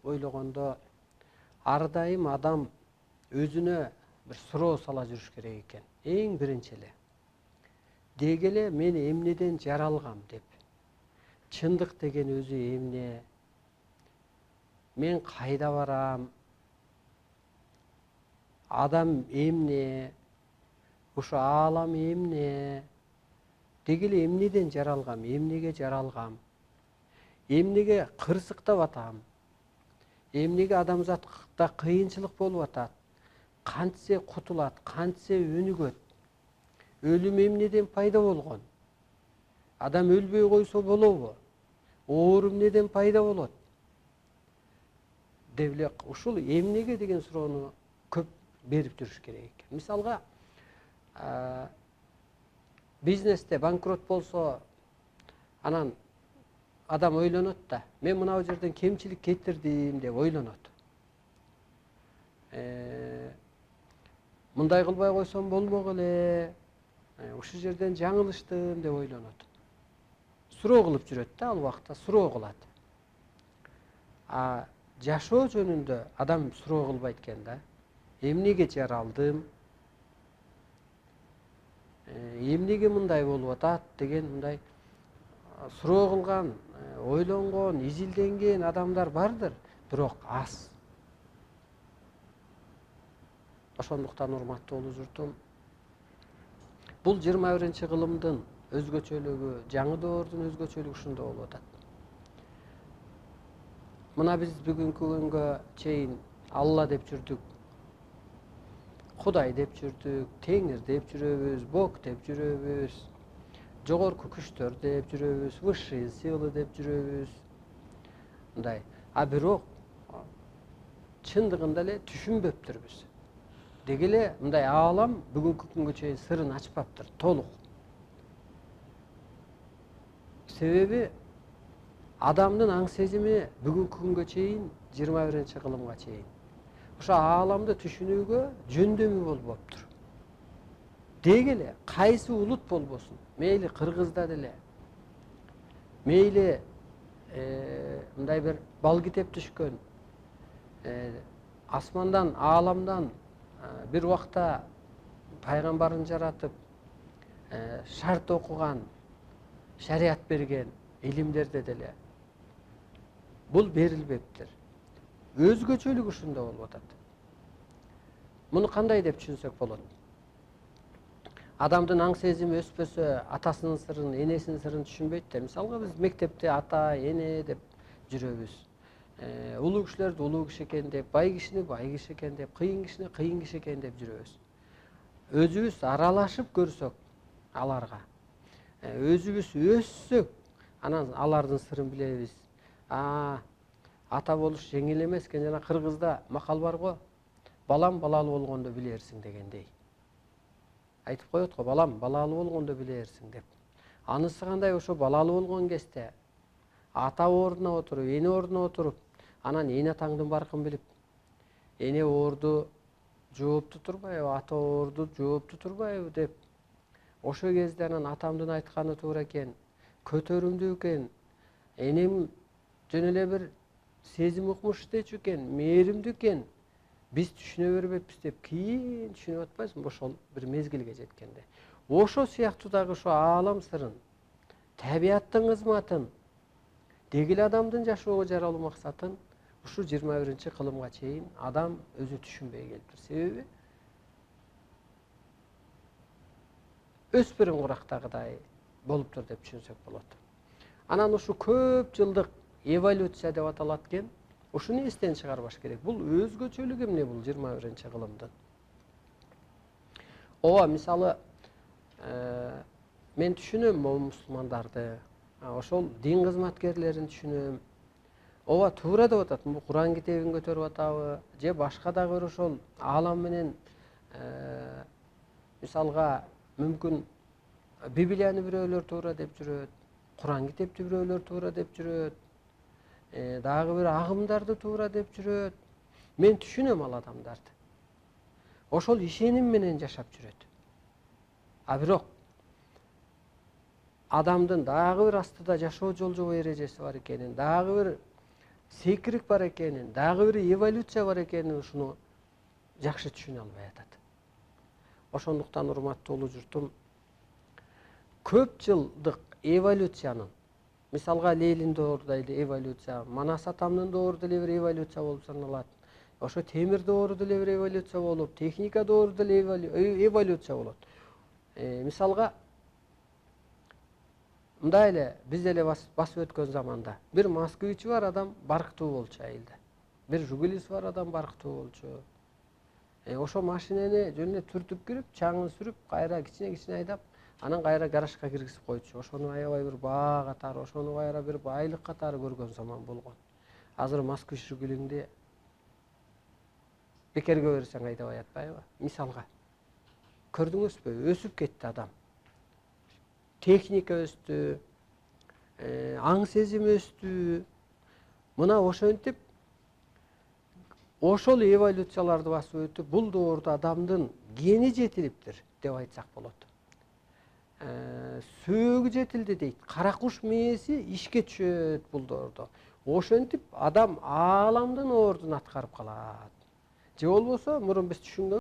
ойлогондо ар дайым адам өзүнө бир суроо сала жүрүш керек экен. Эң биринчи эле. Деги эле мен эмнеден жаралгам деп. Чындык деген өзү эмне? Мен кайда барам? Адам эмне? Ошо аалам эмне? Деги эле эмнеден жаралгам? Эмнеге жаралгам? Эмнеге кырсыктап атам? Эмнеге адамзатта кыйынчылык болуп атат? Кантсе кутулат, кантсе өнүгөт? Өлүм эмнеден пайда болгон? Адам өлбөй койсо болобу? Оору эмнеден пайда болот? Деп эле ушул эмнеге деген суроону көп берип жүрүш керек экен. Мисалга, бизнесте банкрот болсо, анан адам ойлонот да, мен мына жерден кемчилик кетирдим деп ойлонот. Мындай кылбай койсом болмок эле, ушул жерден жаңылыштым деп ойлонот. Суроо кылып жүрөт да, ал убакта суроо кылат. Жашоо жөнүндө адам суроо кылбайт экен да. Эмнеге жаралдым? Эмнеге мындай болуп атат деген мындай суроо кылган, ойлонгон, изилденген адамдар бардыр, бирок аз. Ошондуктан урматтуу журтум, бул 21-кылымдын өзгөчөлүгү, жаңы доордун өзгөчөлүгү ушунда болуп атат. Мына биз бүгүнкү күнгө чейин Алла деп жүрдүк, Кудай деп жүрдүк, Теңир деп жүрөбүз, Бог деп жүрөбүз, жогорку күчтөр деп жүрөбүз, высшие силы деп жүрөбүз. Мындай. Бирок чындыгында эле түшүнбөптүрбүз. Деги эле мындай аалам бүгүнкү күнгө чейин сырын ачпаптыр, толук. Себеби адамдын аң сезими бүгүнкү күнгө чейин, 21-кылымга чейин ошо ааламды түшүнүүгө жөндөмү болбоптур. Деги эле кайсы улут болбосун, мейли кыргызда деле, мейли мындай бир бал китеп түшкөн, асмандан, ааламдан бир убакта пайгамбарын жаратып, шарт окуган, шарият берген илимдерде деле бул берилбептир. Өзгөчөлүк ушунда болуп атат. Муну кандай деп түшүнсөк болот? Адамдын аң сезими өспөсө, атасынын сырын, энесинин сырын түшүнбөйт да. Мисалга биз мектепте ата, эне деп жүрөбүз. Улуу кишилерди улуу киши экен деп, бай кишини бай киши экен деп, кыйын кишини кыйын киши экен деп жүрөбүз. Өзүбүз аралашып көрсөк аларга, өзүбүз өссөк, анан алардын сырын билебиз. Ата болуш жеңил эмес экен. Жана кыргызда макал бар го, балам балалуу болгондо билерсиң дегендей. Айтып коет го, балам балалуу болгондо билерсиң деп. Анысы кандай? Ошо балалуу болгон кезде ата ордуна отуруп, эне ордуна отуруп, анан эне атаңдын баркын билип, эне оорду жоопту турбайбы, ата оорду жоопту турбайбы деп, ошо кезде анан атамдын айтканы туура экен, көтөрүмдүү экен, энем жөн эле бир сезим укмуш иштечү экен, мээримдүү экен, биз түшүнө бербеппиз деп кийин түшүнүп атпайсыңбы ошол бир мезгилге жеткенде. Ошо сыяктуу дагы ошо аалам сырын, табияттын кызматын, деги эле адамдын жашоого жаралуу максатын ушу 21-кылымга чейин адам өзү түшүнбөй келиптир. Себеби өспүрүм курактагыдай болуптур деп түшүнсөк болот. Анан ушу көп жылдык эволюция деп аталат экен. Ушуну эстен чыгарбаш керек. Бул өзгөчөлүк эмне бул 21-кылымдын? Ооба, мисалы, мен түшүнөм мусулмандарды, ошол дин кызматкерлерин түшүнөм. Ооба, туура деп атат. Бул Куран китебин көтөрүп атабы, же башка дагы бир ошол аалам менен мисалга мүмкүн Библияны бирөөлөр туура деп жүрөт, Куран китепти бирөөлөр туура деп жүрөт, дагы бир агымдарды туура деп жүрөт. Мен түшүнөм ал адамдарды. Ошол ишеним менен жашап жүрөт. Бирок адамдын дагы бир астыда жашоо жолжобой эрежеси бар экенин, дагы бир секирик бар экенин, дагы бир эволюция бар экенин ушуну жакшы түшүнө албай атат. Ошондуктан урматтуу улуу журтум, көп жылдык эволюциянын, мисалга Ленин доору эле эволюция, Манас атамдын доору деле бир эволюция болуп саналат. Ошо темир доору деле бир эволюция болуп, техника доору деле эволюция болот. Мисалга мындай эле биз эле басып өткөн заманда бир москвичи бар адам барктуу болчу айылда. Бир жугулиси бар адам барктуу болчу. Ошо машинени жөн эле түртүп кирип, чаңын сүрүп, кайра кичине айдап, анан кайра гаражга киргизип койчу. Ошону аябай бир баа катары, ошону кайра бир байлык катары көргөн заман болгон. Азыр москвич жугулиңди бекерге берсең айдабай атпайбы? Мисалга. Көрдүңүзбү? Өсүп кетти адам. Техника өстү, аң сезим өстү. Мына ошентип ошол эволюцияларды басып өтүп, бул доордо адамдын гени жетилиптир деп айтсак болот. Сөөгү жетилди дейт. Кара куш мээси ишке түшөт бул доордо. Ошентип адам ааламдын ордун аткарып калат. Же болбосо мурун биз түшүнгөн